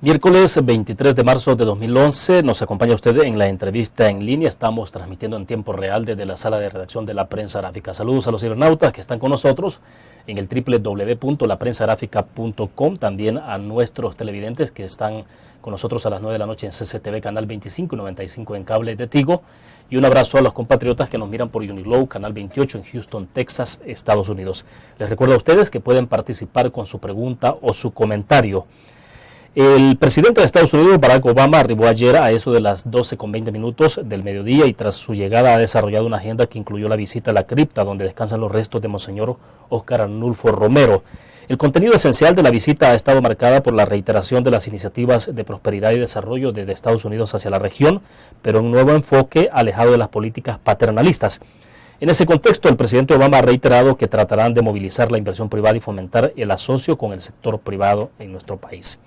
Miércoles 23 de marzo de 2011, nos acompaña usted en la entrevista en línea. Estamos transmitiendo en tiempo real desde la sala de redacción de La Prensa Gráfica. Saludos a los cibernautas que están con nosotros en el www.laprensagráfica.com, también a nuestros televidentes que están con nosotros a las 9 de la noche en CCTV, Canal 25 y 95 en cable de Tigo. Y un abrazo a los compatriotas que nos miran por Uniglow, Canal 28 en Houston, Texas, Estados Unidos. Les recuerdo a ustedes que pueden participar con su pregunta o su comentario. El presidente de Estados Unidos, Barack Obama, arribó ayer a eso de las 12:20 del mediodía y tras su llegada ha desarrollado una agenda que incluyó la visita a la cripta donde descansan los restos de Monseñor Óscar Arnulfo Romero. El contenido esencial de la visita ha estado marcada por la reiteración de las iniciativas de prosperidad y desarrollo desde Estados Unidos hacia la región, pero un nuevo enfoque alejado de las políticas paternalistas. En ese contexto, el presidente Obama ha reiterado que tratarán de movilizar la inversión privada y fomentar el asocio con el sector privado en nuestro país.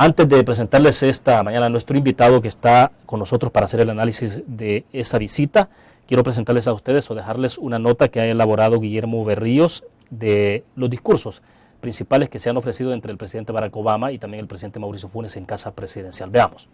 Antes de presentarles esta mañana a nuestro invitado que está con nosotros para hacer el análisis de esa visita, quiero presentarles a ustedes o dejarles una nota que ha elaborado Guillermo Berríos de los discursos principales que se han ofrecido entre el presidente Barack Obama y también el presidente Mauricio Funes en Casa Presidencial. Veamos.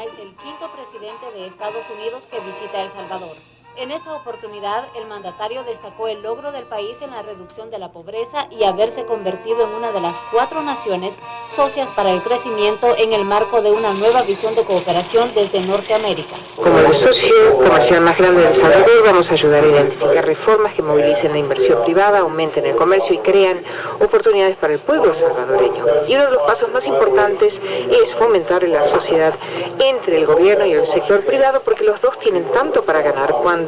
Es el quinto presidente de Estados Unidos que visita El Salvador. En esta oportunidad, el mandatario destacó el logro del país en la reducción de la pobreza y haberse convertido en una de las 4 naciones socias para el crecimiento en el marco de una nueva visión de cooperación desde Norteamérica. Como el socio comercial más grande de El Salvador, vamos a ayudar a identificar reformas que movilicen la inversión privada, aumenten el comercio y crean oportunidades para el pueblo salvadoreño. Y uno de los pasos más importantes es fomentar la sociedad entre el gobierno y el sector privado, porque los dos tienen tanto para ganar cuando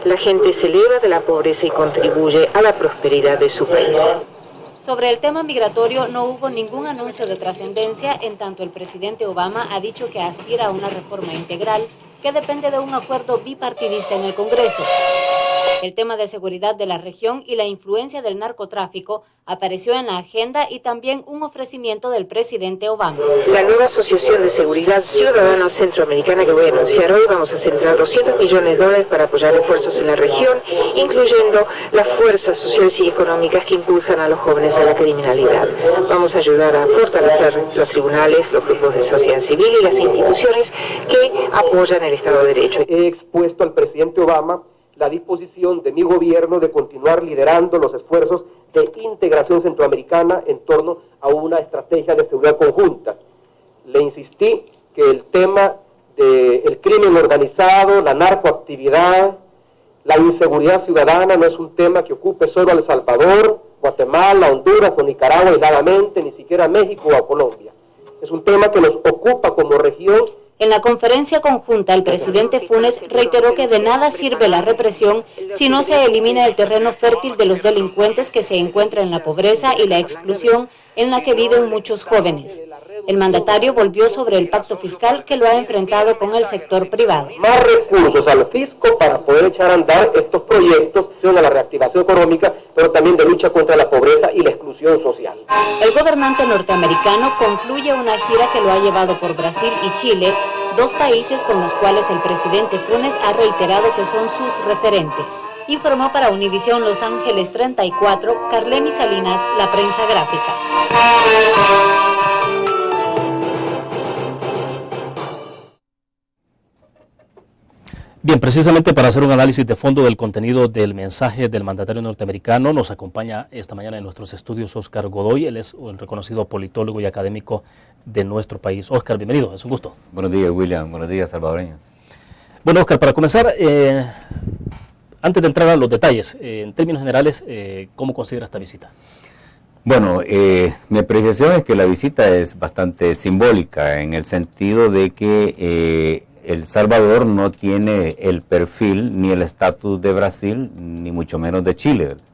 la gente se eleva de la pobreza y contribuye a la prosperidad de su país. Sobre el tema migratorio no hubo ningún anuncio de trascendencia, en tanto el presidente Obama ha dicho que aspira a una reforma integral que depende de un acuerdo bipartidista en el Congreso. El tema de seguridad de la región y la influencia del narcotráfico apareció en la agenda y también un ofrecimiento del presidente Obama. La nueva Asociación de Seguridad Ciudadana Centroamericana que voy a anunciar hoy, vamos a centrar $200 millones para apoyar esfuerzos en la región, incluyendo las fuerzas sociales y económicas que impulsan a los jóvenes a la criminalidad. Vamos a ayudar a fortalecer los tribunales, los grupos de sociedad civil y las instituciones que apoyan el Estado de Derecho. He expuesto al presidente Obama la disposición de mi gobierno de continuar liderando los esfuerzos de integración centroamericana en torno a una estrategia de seguridad conjunta. Le insistí que el tema del crimen organizado, la narcoactividad, la inseguridad ciudadana no es un tema que ocupe solo a El Salvador, Guatemala, Honduras o Nicaragua aisladamente, ni siquiera México o a Colombia. Es un tema que nos ocupa como región. En la conferencia conjunta, el presidente Funes reiteró que de nada sirve la represión si no se elimina el terreno fértil de los delincuentes que se encuentra en la pobreza y la exclusión en la que viven muchos jóvenes. El mandatario volvió sobre el pacto fiscal que lo ha enfrentado con el sector privado. Más recursos al fisco para poder echar a andar estos proyectos de la reactivación económica, pero también de lucha contra la pobreza y la exclusión social. El gobernante norteamericano concluye una gira que lo ha llevado por Brasil y Chile, 2 países con los cuales el presidente Funes ha reiterado que son sus referentes. Informó para Univisión Los Ángeles 34, Carlemi Salinas, La Prensa Gráfica. Bien, precisamente para hacer un análisis de fondo del contenido del mensaje del mandatario norteamericano, nos acompaña esta mañana en nuestros estudios Óscar Godoy. Él es un reconocido politólogo y académico de nuestro país. Óscar, bienvenido, es un gusto. Buenos días, William. Buenos días, salvadoreños. Bueno, Óscar, para comenzar, antes de entrar a los detalles, en términos generales, ¿cómo considera esta visita? Bueno, mi apreciación es que la visita es bastante simbólica en el sentido de que El Salvador no tiene el perfil ni el estatus de Brasil, ni mucho menos de Chile, ¿verdad?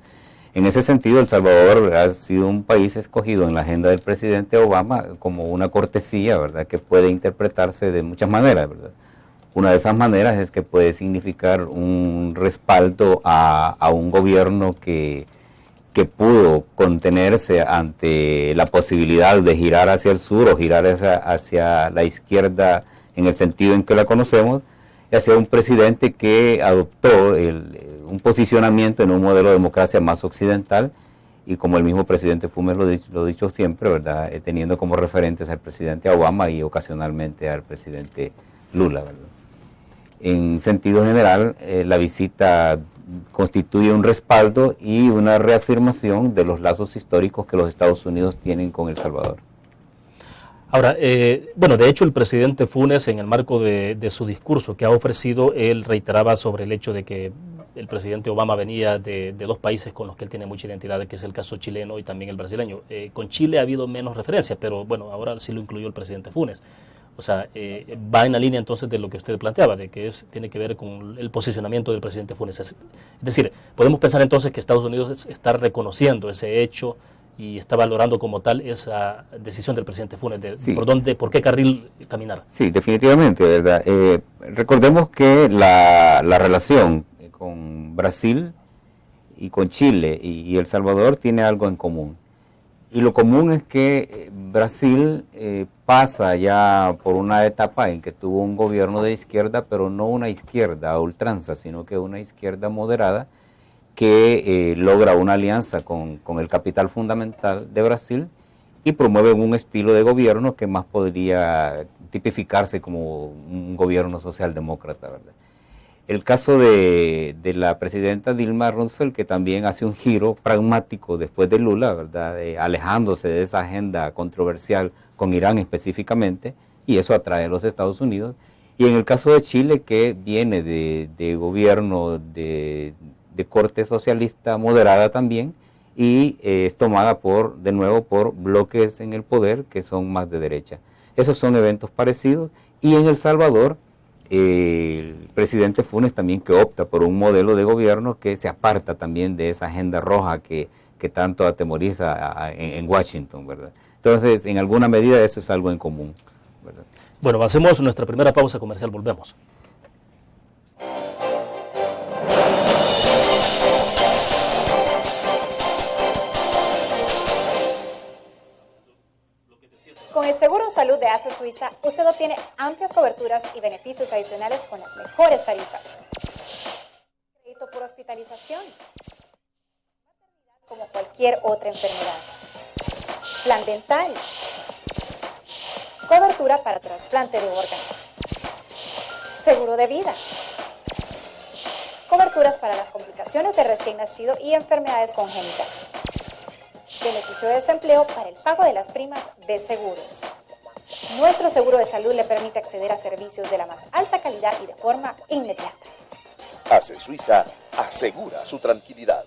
En ese sentido, El Salvador ha sido un país escogido en la agenda del presidente Obama como una cortesía, ¿verdad?, que puede interpretarse de muchas maneras, ¿verdad? Una de esas maneras es que puede significar un respaldo a un gobierno que pudo contenerse ante la posibilidad de girar hacia el sur o girar hacia la izquierda en el sentido en que la conocemos, hacia un presidente que adoptó un posicionamiento en un modelo de democracia más occidental, y como el mismo presidente Funes lo ha dicho siempre, ¿verdad? Teniendo como referentes al presidente Obama y ocasionalmente al presidente Lula, ¿verdad? En sentido general, la visita constituye un respaldo y una reafirmación de los lazos históricos que los Estados Unidos tienen con El Salvador. Ahora, bueno, de hecho el presidente Funes, en el marco de su discurso que ha ofrecido, él reiteraba sobre el hecho de que el presidente Obama venía de dos países con los que él tiene mucha identidad, que es el caso chileno y también el brasileño. Con Chile ha habido menos referencias, pero bueno, ahora sí lo incluyó el presidente Funes. O sea, va en la línea entonces de lo que usted planteaba, de que tiene que ver con el posicionamiento del presidente Funes. Es decir, podemos pensar entonces que Estados Unidos está reconociendo ese hecho y está valorando como tal esa decisión del presidente Funes de sí. por qué carril caminar. Sí, definitivamente, ¿verdad? Recordemos que la relación con Brasil y con Chile y El Salvador tiene algo en común. Y lo común es que Brasil pasa ya por una etapa en que tuvo un gobierno de izquierda, pero no una izquierda a ultranza, sino que una izquierda moderada que logra una alianza con el capital fundamental de Brasil y promueve un estilo de gobierno que más podría tipificarse como un gobierno socialdemócrata, ¿verdad? El caso de la presidenta Dilma Rousseff, que también hace un giro pragmático después de Lula, ¿verdad? Alejándose de esa agenda controversial con Irán específicamente, y eso atrae a los Estados Unidos. Y en el caso de Chile, que viene de gobierno de corte socialista moderada también, y es tomada de nuevo por bloques en el poder que son más de derecha. Esos son eventos parecidos, y en El Salvador, el presidente Funes también que opta por un modelo de gobierno que se aparta también de esa agenda roja que tanto atemoriza en Washington, ¿verdad? Entonces, en alguna medida eso es algo en común, ¿verdad? Bueno, hacemos nuestra primera pausa comercial, volvemos. Con el Seguro Salud de ACE Suiza, usted obtiene amplias coberturas y beneficios adicionales con las mejores tarifas. Crédito por hospitalización, como cualquier otra enfermedad. Plan dental. Cobertura para trasplante de órganos. Seguro de vida. Coberturas para las complicaciones de recién nacido y enfermedades congénitas. Beneficio de desempleo para el pago de las primas de seguros. Nuestro seguro de salud le permite acceder a servicios de la más alta calidad y de forma inmediata. ACE Suiza asegura su tranquilidad.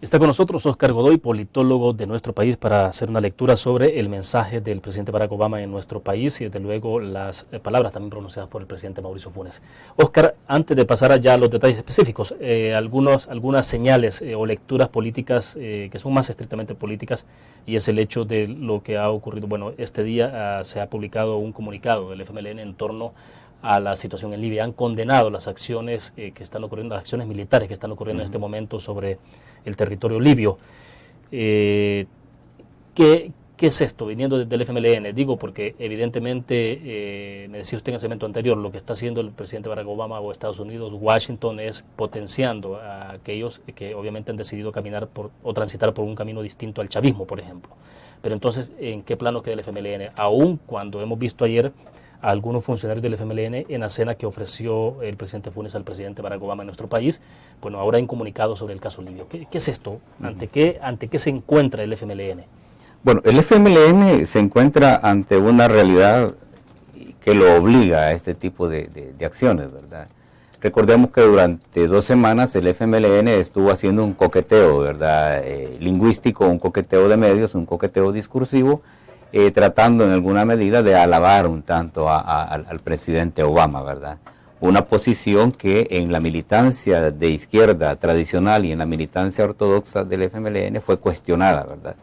Está con nosotros Oscar Godoy, politólogo de nuestro país, para hacer una lectura sobre el mensaje del presidente Barack Obama en nuestro país y desde luego las palabras también pronunciadas por el presidente Mauricio Funes. Oscar, antes de pasar allá a los detalles específicos, algunas señales o lecturas políticas que son más estrictamente políticas, y es el hecho de lo que ha ocurrido. Bueno, este día se ha publicado un comunicado del FMLN en torno a la situación en Libia. Han condenado las acciones que están ocurriendo, las acciones militares que están ocurriendo en este momento sobre el territorio libio. ¿Qué es esto viniendo desde el FMLN? Digo porque evidentemente, me decía usted en el segmento anterior, lo que está haciendo el presidente Barack Obama o Estados Unidos, Washington, es potenciando a aquellos que obviamente han decidido caminar o transitar por un camino distinto al chavismo, por ejemplo. Pero entonces, ¿en qué plano queda el FMLN? Aún cuando hemos visto ayer a algunos funcionarios del FMLN en la cena que ofreció el presidente Funes al presidente Barack Obama en nuestro país, bueno, ahora hay un comunicado sobre el caso libio. ¿Qué es esto? ¿Ante qué se encuentra el FMLN? Bueno, el FMLN se encuentra ante una realidad que lo obliga a este tipo de acciones, ¿verdad? Recordemos que durante 2 semanas el FMLN estuvo haciendo un coqueteo, ¿verdad? Lingüístico, un coqueteo de medios, un coqueteo discursivo, tratando en alguna medida de alabar un tanto al presidente Obama, ¿verdad? Una posición que en la militancia de izquierda tradicional y en la militancia ortodoxa del FMLN fue cuestionada, ¿verdad?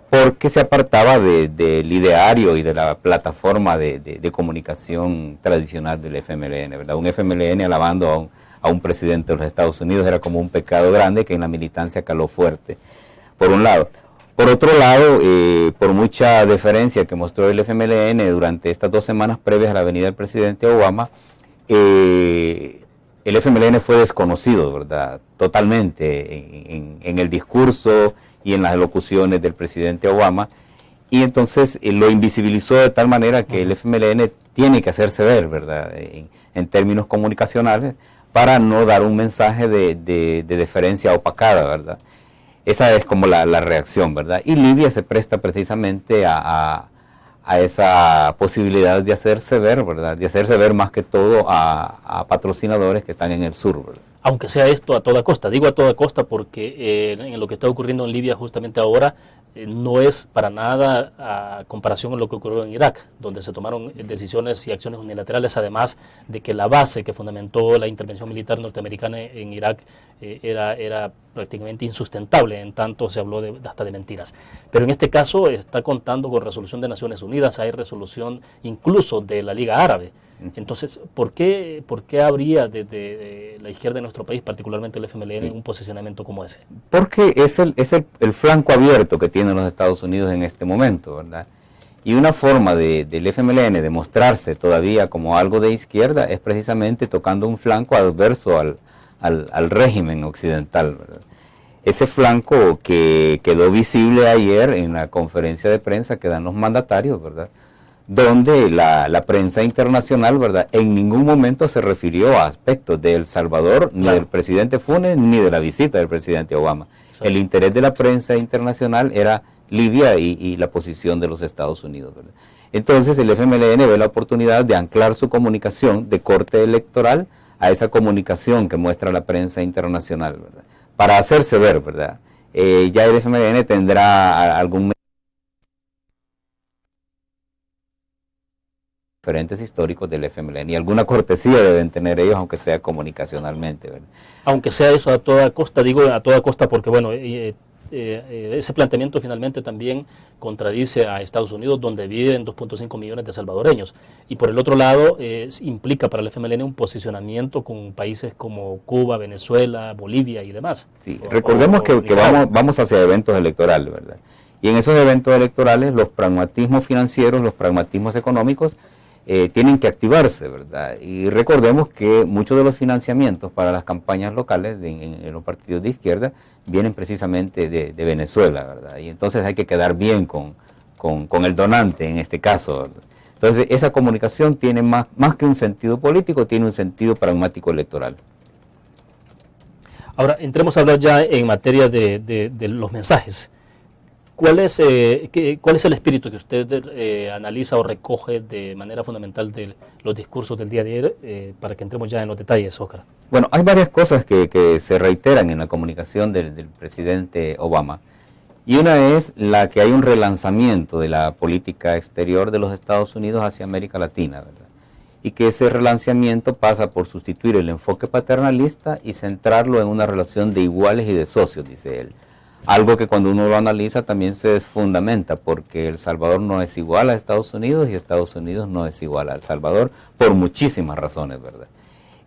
Porque se apartaba del ideario y de la plataforma de comunicación tradicional del FMLN, ¿verdad? Un FMLN alabando a un presidente de los Estados Unidos era como un pecado grande que en la militancia caló fuerte, por un lado. Por otro lado, por mucha deferencia que mostró el FMLN durante estas 2 semanas previas a la venida del presidente Obama, el FMLN fue desconocido, ¿verdad? Totalmente en el discurso y en las elocuciones del presidente Obama, y entonces lo invisibilizó de tal manera que el FMLN tiene que hacerse ver, ¿verdad? En términos comunicacionales, para no dar un mensaje de deferencia opacada, ¿verdad? Esa es como la reacción, ¿verdad? Y Libia se presta precisamente a esa posibilidad de hacerse ver, ¿verdad? De hacerse ver más que todo a patrocinadores que están en el sur, ¿verdad? Aunque sea esto a toda costa. Digo a toda costa porque en lo que está ocurriendo en Libia justamente ahora no es para nada a comparación con lo que ocurrió en Irak, donde se tomaron decisiones y acciones unilaterales, además de que la base que fundamentó la intervención militar norteamericana en Irak era prácticamente insustentable, en tanto se habló hasta de mentiras. Pero en este caso está contando con resolución de Naciones Unidas, hay resolución incluso de la Liga Árabe. Entonces, ¿por qué habría desde la izquierda de nuestro país, particularmente el FMLN, un posicionamiento como ese? Porque es el flanco abierto que tienen los Estados Unidos en este momento, ¿verdad? Y una forma del FMLN de mostrarse todavía como algo de izquierda es precisamente tocando un flanco adverso al régimen occidental, ¿verdad? Ese flanco que quedó visible ayer en la conferencia de prensa que dan los mandatarios, ¿verdad? Donde la prensa internacional, ¿verdad?, en ningún momento se refirió a aspectos de El Salvador, ni del presidente Funes, ni de la visita del presidente Obama. Exacto. El interés de la prensa internacional era Libia y la posición de los Estados Unidos, ¿verdad? Entonces el FMLN ve la oportunidad de anclar su comunicación de corte electoral a esa comunicación que muestra la prensa internacional, ¿verdad?, para hacerse ver, ¿verdad? Ya el FMLN tendrá algún diferentes históricos del FMLN y alguna cortesía deben tener ellos, aunque sea comunicacionalmente, ¿verdad? Aunque sea eso a toda costa, digo a toda costa porque bueno, ese planteamiento finalmente también contradice a Estados Unidos, donde viven 2.5 millones de salvadoreños, y por el otro lado implica para el FMLN un posicionamiento con países como Cuba, Venezuela, Bolivia y demás. Sí, recordemos que vamos hacia eventos electorales, ¿verdad? Y en esos eventos electorales los pragmatismos financieros, los pragmatismos económicos tienen que activarse, ¿verdad? Y recordemos que muchos de los financiamientos para las campañas locales en los partidos de izquierda vienen precisamente de Venezuela, ¿verdad? Y entonces hay que quedar bien con el donante en este caso, ¿verdad? Entonces esa comunicación tiene más que un sentido político, tiene un sentido pragmático electoral. Ahora, entremos a hablar ya en materia de los mensajes. ¿Cuál es el espíritu que usted analiza o recoge de manera fundamental de los discursos del día de ayer, para que entremos ya en los detalles, Óscar? Bueno, hay varias cosas que se reiteran en la comunicación del presidente Obama, y una es la que hay un relanzamiento de la política exterior de los Estados Unidos hacia América Latina, ¿verdad? Y que ese relanzamiento pasa por sustituir el enfoque paternalista y centrarlo en una relación de iguales y de socios, dice él. Algo que cuando uno lo analiza también se desfundamenta, porque El Salvador no es igual a Estados Unidos y Estados Unidos no es igual a El Salvador por muchísimas razones, ¿verdad?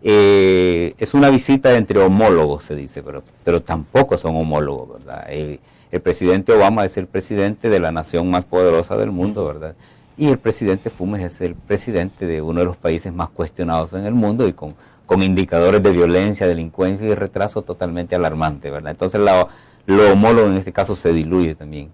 Es una visita entre homólogos, se dice, pero tampoco son homólogos, ¿verdad? El presidente Obama es el presidente de la nación más poderosa del mundo, ¿verdad? Y el presidente Funes es el presidente de uno de los países más cuestionados en el mundo y con indicadores de violencia, delincuencia y retraso totalmente alarmantes, ¿verdad? Entonces lo homólogo en este caso se diluye también.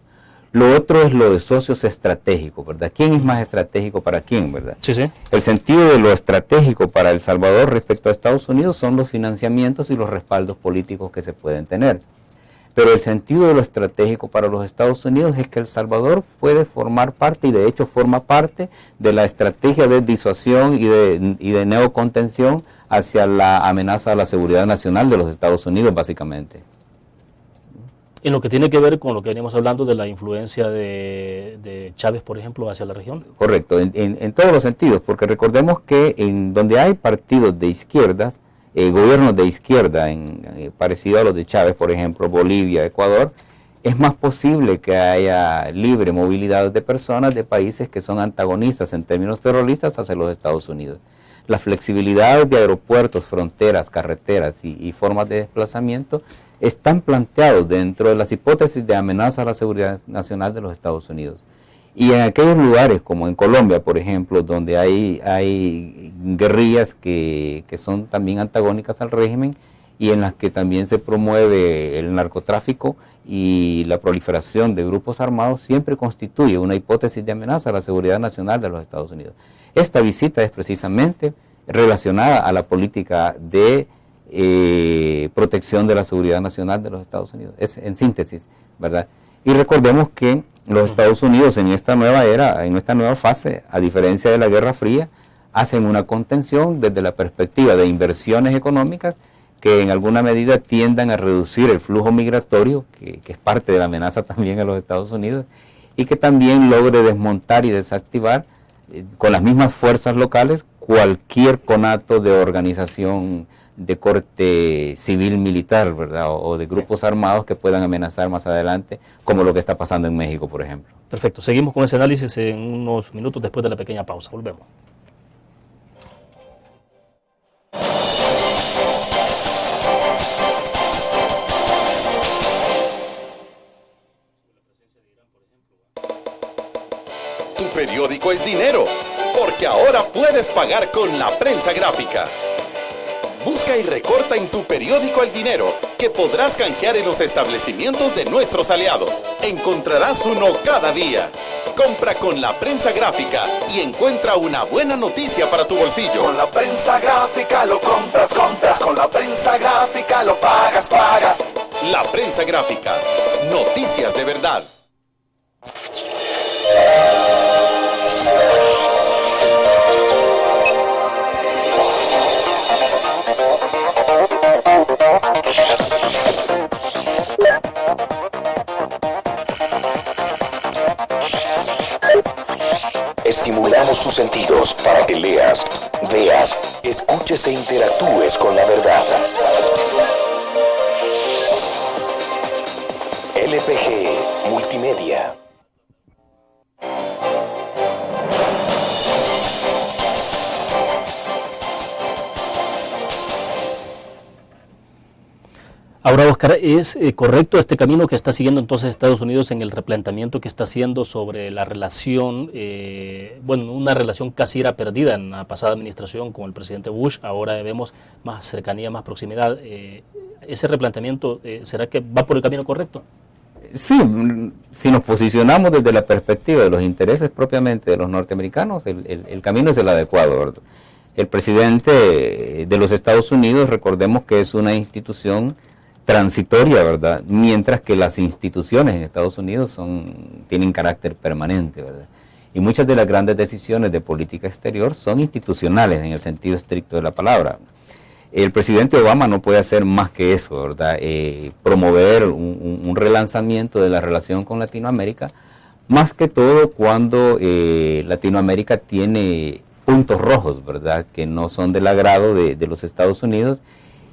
Lo otro es lo de socios estratégicos, ¿verdad? ¿Quién es más estratégico para quién, verdad? Sí, sí. El sentido de lo estratégico para El Salvador respecto a Estados Unidos son los financiamientos y los respaldos políticos que se pueden tener. Pero el sentido de lo estratégico para los Estados Unidos es que El Salvador puede formar parte, y de hecho forma parte, de la estrategia de disuasión y de neocontención hacia la amenaza a la seguridad nacional de los Estados Unidos, básicamente. En lo que tiene que ver con lo que veníamos hablando de la influencia de Chávez, por ejemplo, hacia la región. Correcto, en todos los sentidos, porque recordemos que en donde hay partidos de izquierdas, gobiernos de izquierda, parecido a los de Chávez, por ejemplo, Bolivia, Ecuador, es más posible que haya libre movilidad de personas de países que son antagonistas en términos terroristas hacia los Estados Unidos. La flexibilidad de aeropuertos, fronteras, carreteras y formas de desplazamiento están planteados dentro de las hipótesis de amenaza a la seguridad nacional de los Estados Unidos. Y en aquellos lugares, como en Colombia, por ejemplo, donde hay guerrillas que son también antagónicas al régimen y en las que también se promueve el narcotráfico y la proliferación de grupos armados, siempre constituye una hipótesis de amenaza a la seguridad nacional de los Estados Unidos. Esta visita es precisamente relacionada a la política de protección de la seguridad nacional de los Estados Unidos, es en síntesis, ¿verdad? Y recordemos que los Estados Unidos en esta nueva era, en esta nueva fase, a diferencia de la Guerra Fría, hacen una contención desde la perspectiva de inversiones económicas que en alguna medida tiendan a reducir el flujo migratorio, que es parte de la amenaza también a los Estados Unidos, y que también logre desmontar y desactivar con las mismas fuerzas locales cualquier conato de organización de corte civil-militar, ¿verdad? O de grupos armados que puedan amenazar más adelante, como lo que está pasando en México, por ejemplo. Perfecto. Seguimos con ese análisis en unos minutos después de la pequeña pausa. Volvemos. Tu periódico es dinero, porque ahora puedes pagar con la prensa gráfica. Busca y recorta en tu periódico el dinero que podrás canjear en los establecimientos de nuestros aliados. Encontrarás uno cada día. Compra con la prensa gráfica y encuentra una buena noticia para tu bolsillo. Con la prensa gráfica lo compras. Con la prensa gráfica lo pagas. La prensa gráfica. Noticias de verdad. Estimulamos tus sentidos para que leas, veas, escuches e interactúes con la verdad. LPG Multimedia. Ahora, Oscar, ¿es correcto este camino que está siguiendo entonces Estados Unidos en el replanteamiento que está haciendo sobre la relación, una relación casi era perdida en la pasada administración con el presidente Bush? Ahora vemos más cercanía, más proximidad. ¿Ese replanteamiento será que va por el camino correcto? Sí, si nos posicionamos desde la perspectiva de los intereses propiamente de los norteamericanos, el camino es el adecuado, ¿verdad? El presidente de los Estados Unidos, recordemos que es una institución transitoria, ¿verdad? Mientras que las instituciones en Estados Unidos tienen carácter permanente, ¿verdad? Y muchas de las grandes decisiones de política exterior son institucionales en el sentido estricto de la palabra. El presidente Obama no puede hacer más que eso, ¿verdad? Promover un relanzamiento de la relación con Latinoamérica, más que todo cuando Latinoamérica tiene puntos rojos, ¿verdad? Que no son del agrado de los Estados Unidos,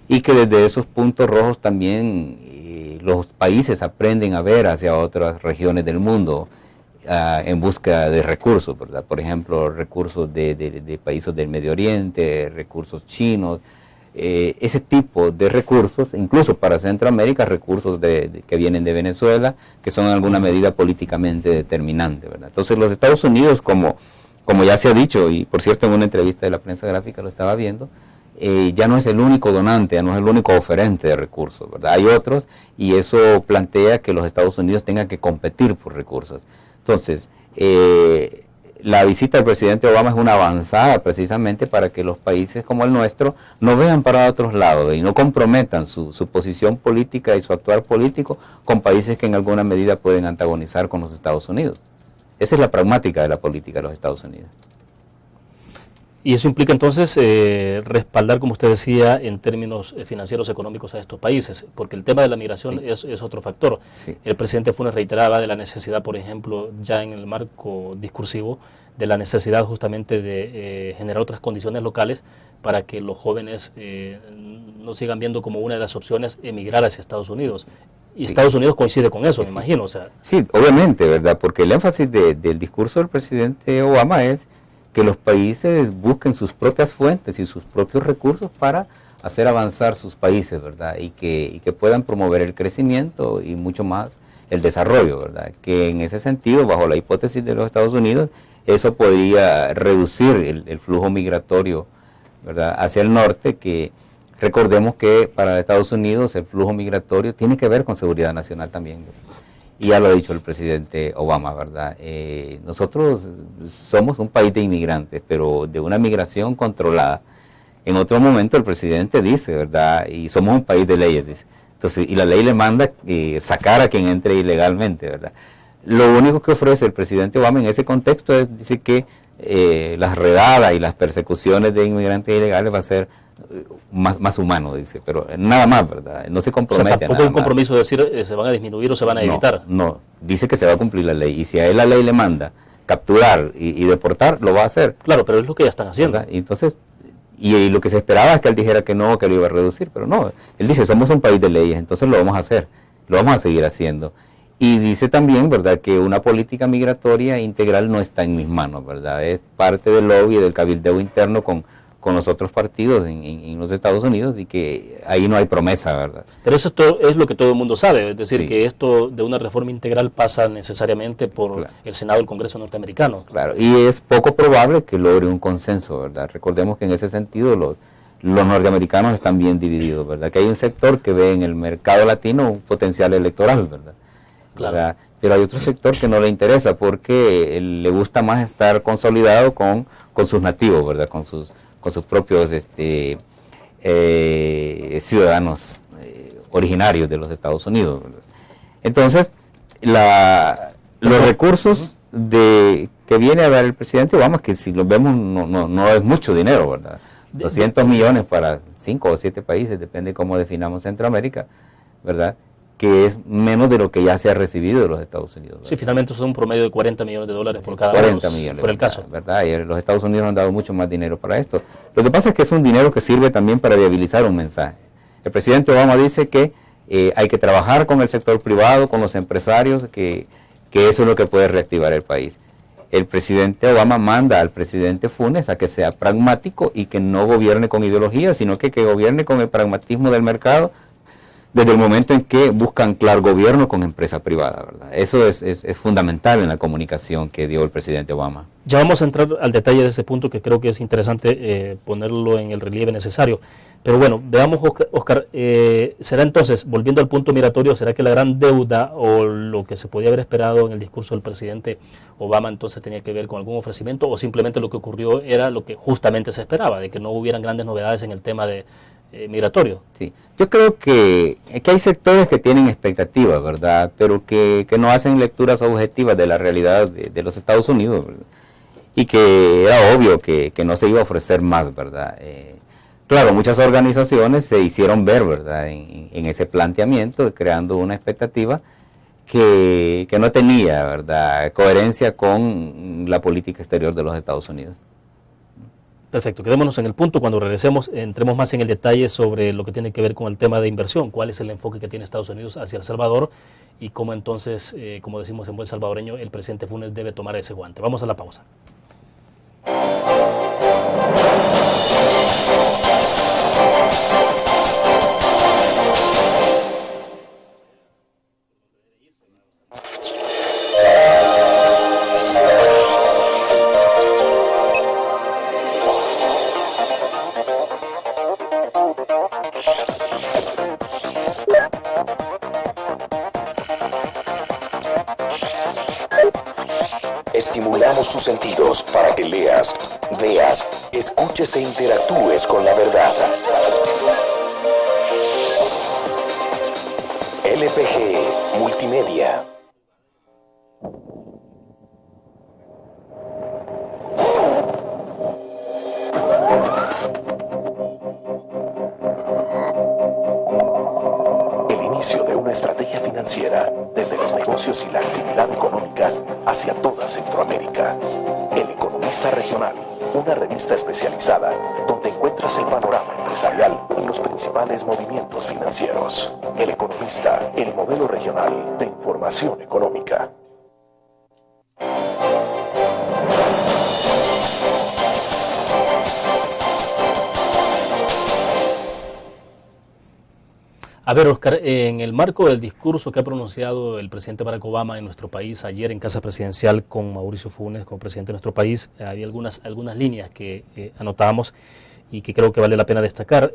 y que desde esos puntos rojos también los países aprenden a ver hacia otras regiones del mundo en busca de recursos, ¿verdad? Por ejemplo, recursos de países del Medio Oriente, recursos chinos, ese tipo de recursos, incluso para Centroamérica, recursos que vienen de Venezuela, que son en alguna medida políticamente determinantes, ¿verdad? Entonces los Estados Unidos, como ya se ha dicho, y por cierto en una entrevista de la prensa gráfica lo estaba viendo, ya no es el único donante, ya no es el único oferente de recursos, ¿verdad? Hay otros, y eso plantea que los Estados Unidos tengan que competir por recursos. Entonces, la visita del presidente Obama es una avanzada precisamente para que los países como el nuestro no vean para otros lados y no comprometan su posición política y su actuar político con países que en alguna medida pueden antagonizar con los Estados Unidos. Esa es la pragmática de la política de los Estados Unidos. Y eso implica entonces respaldar, como usted decía, en términos financieros económicos a estos países, porque el tema de la migración es otro factor. Sí. El presidente Funes reiteraba de la necesidad, por ejemplo, ya en el marco discursivo, de la necesidad justamente de generar otras condiciones locales para que los jóvenes no sigan viendo como una de las opciones emigrar hacia Estados Unidos. Y Estados Unidos coincide con eso, me imagino. O sea. Sí, obviamente, ¿verdad? Porque el énfasis del discurso del presidente Obama es que los países busquen sus propias fuentes y sus propios recursos para hacer avanzar sus países, ¿verdad? Y que puedan promover el crecimiento y mucho más el desarrollo, ¿verdad? Que en ese sentido, bajo la hipótesis de los Estados Unidos, eso podría reducir el flujo migratorio, ¿verdad?, hacia el norte, que recordemos que para Estados Unidos el flujo migratorio tiene que ver con seguridad nacional también, ¿verdad? Y ya lo ha dicho el presidente Obama, ¿verdad? Nosotros somos un país de inmigrantes, pero de una migración controlada. En otro momento el presidente dice, ¿verdad? Y somos un país de leyes, dice. Entonces, y la ley le manda sacar a quien entre ilegalmente, ¿verdad? Lo único que ofrece el presidente Obama en ese contexto es decir que las redadas y las persecuciones de inmigrantes ilegales va a ser más humano, dice, pero nada más, ¿verdad? No se compromete. O sea, tampoco hay un compromiso de decir se van a disminuir o se van a evitar. No, dice que se va a cumplir la ley, y si a él la ley le manda capturar y deportar, lo va a hacer. Claro, pero es lo que ya están haciendo. ¿Verdad? Y entonces, y lo que se esperaba es que él dijera que no, que lo iba a reducir, pero no, él dice, somos un país de leyes, entonces lo vamos a hacer, lo vamos a seguir haciendo. Y dice también, ¿verdad?, que una política migratoria integral no está en mis manos, ¿verdad? Es parte del lobby, del cabildeo interno con los otros partidos en los Estados Unidos, y que ahí no hay promesa, ¿verdad? Pero eso es lo que todo el mundo sabe, es decir, que esto de una reforma integral pasa necesariamente por el Senado del Congreso norteamericano. Claro, y es poco probable que logre un consenso, ¿verdad? Recordemos que en ese sentido los norteamericanos están bien divididos, ¿verdad? Que hay un sector que ve en el mercado latino un potencial electoral, ¿verdad? Claro. Pero hay otro sector que no le interesa porque le gusta más estar consolidado con sus nativos, ¿verdad? Con sus propios ciudadanos originarios de los Estados Unidos, ¿verdad? Entonces, los recursos que viene a dar el presidente Obama, que si los vemos no es mucho dinero, ¿verdad? 200 millones para 5 o 7 países, depende cómo definamos Centroamérica, ¿verdad?, que es menos de lo que ya se ha recibido de los Estados Unidos, ¿verdad? Sí, finalmente son un promedio de $40 millones por cada 40 uno, millones, por el caso. ¿verdad? Y los Estados Unidos han dado mucho más dinero para esto. Lo que pasa es que es un dinero que sirve también para viabilizar un mensaje. El presidente Obama dice que hay que trabajar con el sector privado, con los empresarios, que eso es lo que puede reactivar el país. El presidente Obama manda al presidente Funes a que sea pragmático y que no gobierne con ideología, sino que gobierne con el pragmatismo del mercado, desde el momento en que busca anclar gobierno con empresa privada, ¿verdad? Eso es fundamental en la comunicación que dio el presidente Obama. Ya vamos a entrar al detalle de ese punto, que creo que es interesante ponerlo en el relieve necesario. Pero bueno, veamos, Oscar, ¿será entonces, volviendo al punto migratorio, será que la gran deuda o lo que se podía haber esperado en el discurso del presidente Obama entonces tenía que ver con algún ofrecimiento, o simplemente lo que ocurrió era lo que justamente se esperaba, de que no hubieran grandes novedades en el tema de migratorio? Sí, yo creo que hay sectores que tienen expectativas, ¿verdad?, pero que no hacen lecturas objetivas de la realidad de los Estados Unidos, ¿verdad?, y que era obvio que no se iba a ofrecer más, ¿verdad? Claro, muchas organizaciones se hicieron ver, ¿verdad?, en ese planteamiento, creando una expectativa que no tenía, ¿verdad?, coherencia con la política exterior de los Estados Unidos. Perfecto, quedémonos en el punto. Cuando regresemos, entremos más en el detalle sobre lo que tiene que ver con el tema de inversión, cuál es el enfoque que tiene Estados Unidos hacia El Salvador y cómo entonces, como decimos en buen salvadoreño, el presidente Funes debe tomar ese guante. Vamos a la pausa. Estimulamos tus sentidos para que leas, veas, escuches e interactúes con la verdad. LPG Multimedia. estrategia financiera desde los negocios y la actividad económica hacia toda Centroamérica. El Economista Regional, una revista especializada donde encuentras el panorama empresarial y los principales movimientos financieros. El Economista, el modelo regional de información económica. A ver, Oscar, en el marco del discurso que ha pronunciado el presidente Barack Obama en nuestro país ayer en Casa Presidencial con Mauricio Funes, como presidente de nuestro país, había algunas líneas que anotábamos y que creo que vale la pena destacar.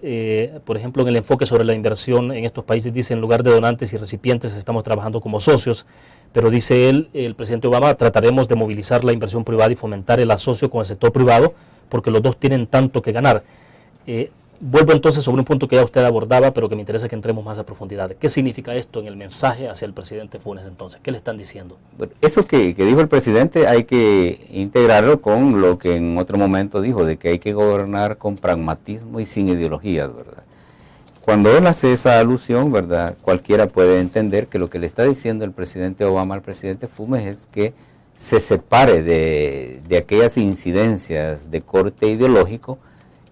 Por ejemplo, en el enfoque sobre la inversión en estos países, dice, en lugar de donantes y recipientes, estamos trabajando como socios, pero dice él, el presidente Obama, trataremos de movilizar la inversión privada y fomentar el asocio con el sector privado, porque los dos tienen tanto que ganar. Vuelvo entonces sobre un punto que ya usted abordaba, pero que me interesa que entremos más a profundidad. ¿Qué significa esto en el mensaje hacia el presidente Funes entonces? ¿Qué le están diciendo? Bueno, eso que dijo el presidente hay que integrarlo con lo que en otro momento dijo, de que hay que gobernar con pragmatismo y sin ideologías, ¿verdad? Cuando él hace esa alusión, ¿verdad?, cualquiera puede entender que lo que le está diciendo el presidente Obama al presidente Funes es que se separe de aquellas incidencias de corte ideológico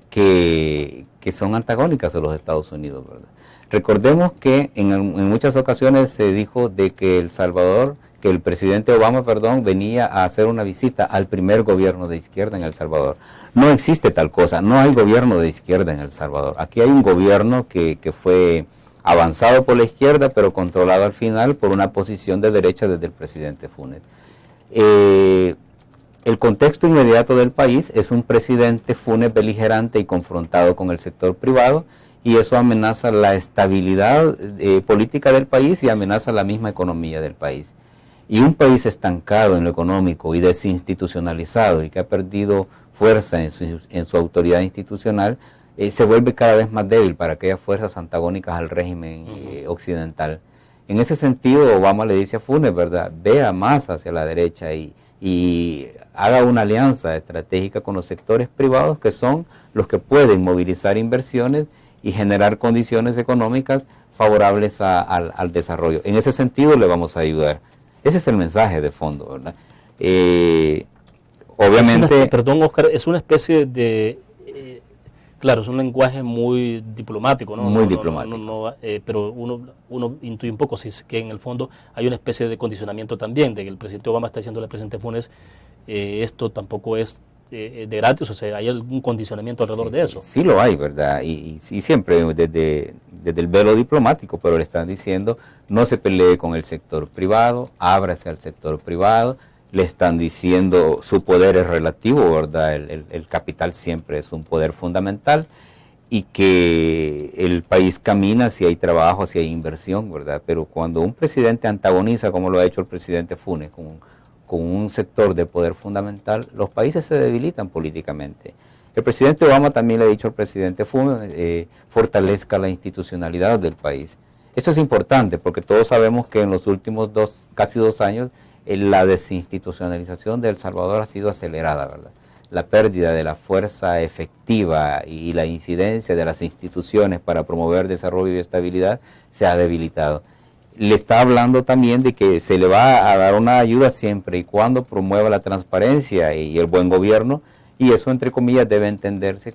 que son antagónicas a los Estados Unidos, ¿verdad? Recordemos que en muchas ocasiones se dijo de que el presidente Obama, venía a hacer una visita al primer gobierno de izquierda en El Salvador. No existe tal cosa, no hay gobierno de izquierda en El Salvador. Aquí hay un gobierno que fue avanzado por la izquierda, pero controlado al final por una posición de derecha desde el presidente Funes. El contexto inmediato del país es un presidente Funes beligerante y confrontado con el sector privado, y eso amenaza la estabilidad política del país y amenaza la misma economía del país. Y un país estancado en lo económico y desinstitucionalizado y que ha perdido fuerza en su autoridad institucional, se vuelve cada vez más débil para aquellas fuerzas antagónicas al régimen occidental. En ese sentido, Obama le dice a Funes, ¿verdad?, vea más hacia la derecha y haga una alianza estratégica con los sectores privados, que son los que pueden movilizar inversiones y generar condiciones económicas favorables al desarrollo. En ese sentido le vamos a ayudar. Ese es el mensaje de fondo, ¿verdad? Obviamente... Perdón, Oscar, es una especie de... claro, es un lenguaje muy diplomático, ¿no? Muy diplomático. Pero uno intuye un poco si es que en el fondo hay una especie de condicionamiento también, de que el presidente Obama está diciendo al presidente Funes, esto tampoco es de gratis, o sea, hay algún condicionamiento alrededor de eso. Sí lo hay, ¿verdad? Y siempre desde el velo diplomático, pero le están diciendo, no se pelee con el sector privado, ábrase al sector privado. Le están diciendo, su poder es relativo, ¿verdad? El capital siempre es un poder fundamental, y que el país camina si hay trabajo, si hay inversión, ¿verdad? Pero cuando un presidente antagoniza, como lo ha hecho el presidente Funes, con un sector de poder fundamental, los países se debilitan políticamente. El presidente Obama también le ha dicho al presidente Funes, fortalezca la institucionalidad del país. Esto es importante porque todos sabemos que en los últimos casi dos años, la desinstitucionalización de El Salvador ha sido acelerada, ¿verdad? La pérdida de la fuerza efectiva y la incidencia de las instituciones para promover desarrollo y estabilidad se ha debilitado. Le está hablando también de que se le va a dar una ayuda siempre y cuando promueva la transparencia y el buen gobierno, y eso, entre comillas, debe entenderse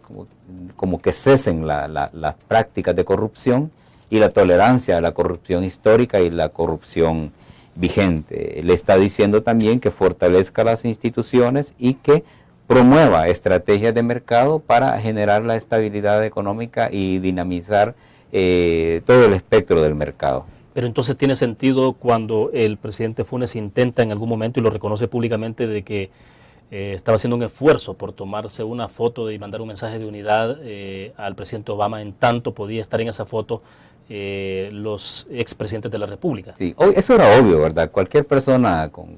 como que cesen las prácticas de corrupción y la tolerancia a la corrupción histórica y la corrupción vigente. Le está diciendo también que fortalezca las instituciones y que promueva estrategias de mercado para generar la estabilidad económica y dinamizar todo el espectro del mercado. Pero entonces tiene sentido cuando el presidente Funes intenta en algún momento, y lo reconoce públicamente, de que estaba haciendo un esfuerzo por tomarse una foto y mandar un mensaje de unidad al presidente Obama, en tanto podía estar en esa foto los expresidentes de la República. Sí, eso era obvio, ¿verdad? Cualquier persona con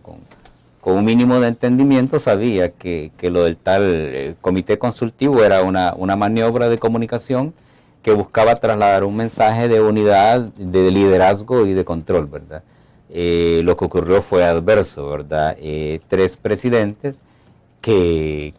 un mínimo de entendimiento sabía que lo del tal comité consultivo era una maniobra de comunicación que buscaba trasladar un mensaje de unidad, de liderazgo y de control, ¿verdad? Lo que ocurrió fue adverso, ¿verdad? Tres presidentes que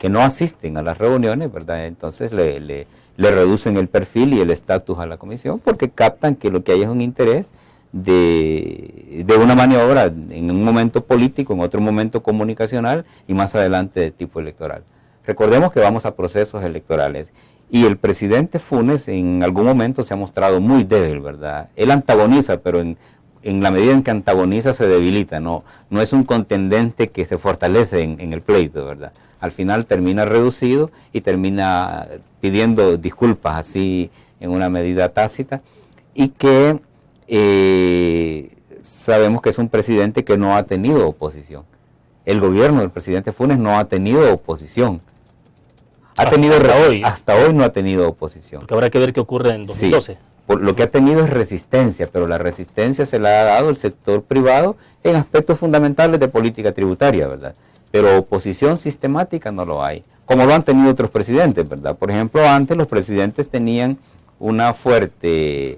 no asisten a las reuniones, ¿verdad? Entonces le reducen el perfil y el estatus a la comisión porque captan que lo que hay es un interés de una maniobra en un momento político, en otro momento comunicacional y más adelante de tipo electoral. Recordemos que vamos a procesos electorales y el presidente Funes en algún momento se ha mostrado muy débil, ¿verdad? Él antagoniza, pero en la medida en que antagoniza se debilita, no es un contendente que se fortalece en el pleito, ¿verdad? Al final termina reducido y termina pidiendo disculpas así en una medida tácita y que sabemos que es un presidente que no ha tenido oposición. El gobierno del presidente Funes no ha tenido oposición. Hasta hoy no ha tenido oposición. Porque habrá que ver qué ocurre en 2012. Sí, lo que ha tenido es resistencia, pero la resistencia se la ha dado el sector privado en aspectos fundamentales de política tributaria, ¿verdad? Pero oposición sistemática no lo hay, como lo han tenido otros presidentes, ¿verdad? Por ejemplo, antes los presidentes tenían una fuerte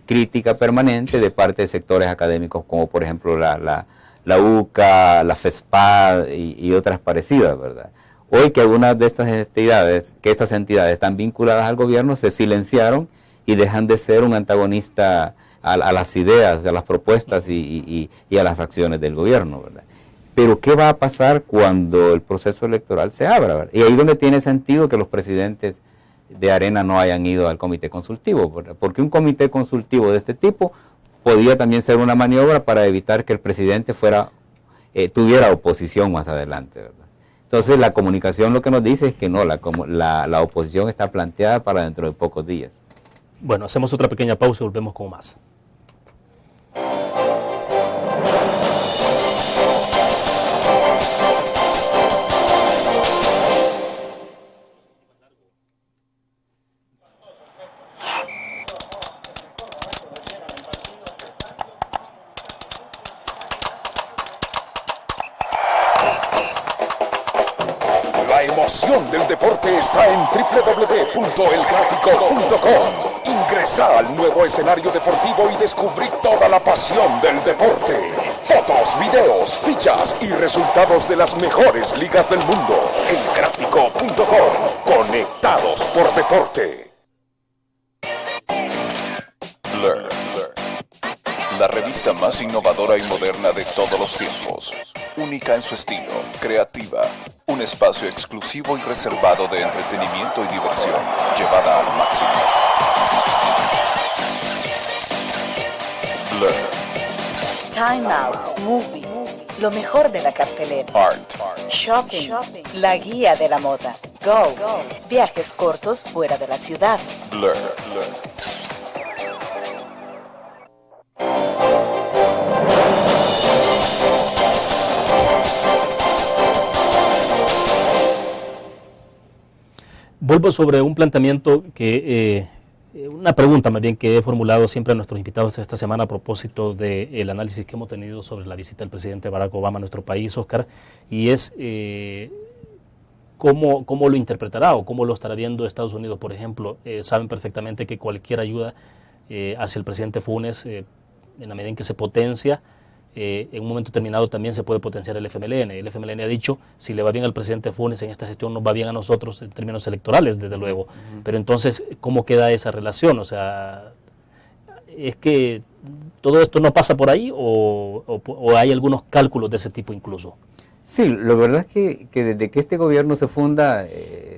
crítica permanente de parte de sectores académicos, como por ejemplo la UCA, la FESPAD y otras parecidas, ¿verdad? Hoy que algunas de estas entidades están vinculadas al gobierno, se silenciaron y dejan de ser un antagonista a las ideas, a las propuestas y a las acciones del gobierno, ¿verdad? Pero ¿qué va a pasar cuando el proceso electoral se abra, ¿verdad? Y ahí es donde tiene sentido que los presidentes de Arena no hayan ido al comité consultivo, ¿verdad? Porque un comité consultivo de este tipo podía también ser una maniobra para evitar que el presidente tuviera oposición más adelante, ¿verdad? Entonces la comunicación lo que nos dice es que no, la oposición está planteada para dentro de pocos días. Bueno, hacemos otra pequeña pausa y volvemos con más. La emoción del deporte está en www.elgráfico.com. Ingresa al nuevo escenario deportivo y descubrí toda la pasión del deporte. Fotos, videos, fichas y resultados de las mejores ligas del mundo. Elgráfico.com. Conectados por deporte. Blur. La revista más innovadora y moderna de todos los tiempos. Única en su estilo, creativa. Un espacio exclusivo y reservado de entretenimiento y diversión, llevada al máximo. Blur. Time Out, Movie, lo mejor de la cartelera. Art. Shopping, la guía de la moda. Go, viajes cortos fuera de la ciudad. Blur. Vuelvo sobre un planteamiento una pregunta más bien que he formulado siempre a nuestros invitados esta semana a propósito del análisis que hemos tenido sobre la visita del presidente Barack Obama a nuestro país, Oscar, y es cómo lo interpretará o cómo lo estará viendo Estados Unidos, por ejemplo. Saben perfectamente que cualquier ayuda hacia el presidente Funes, en la medida en que se potencia, en un momento determinado también se puede potenciar el FMLN. El FMLN ha dicho, si le va bien al presidente Funes en esta gestión, nos va bien a nosotros en términos electorales, desde luego. Pero entonces, ¿cómo queda esa relación? O sea, ¿es que todo esto no pasa por ahí o hay algunos cálculos de ese tipo incluso? Sí, la verdad es que desde que este gobierno se funda,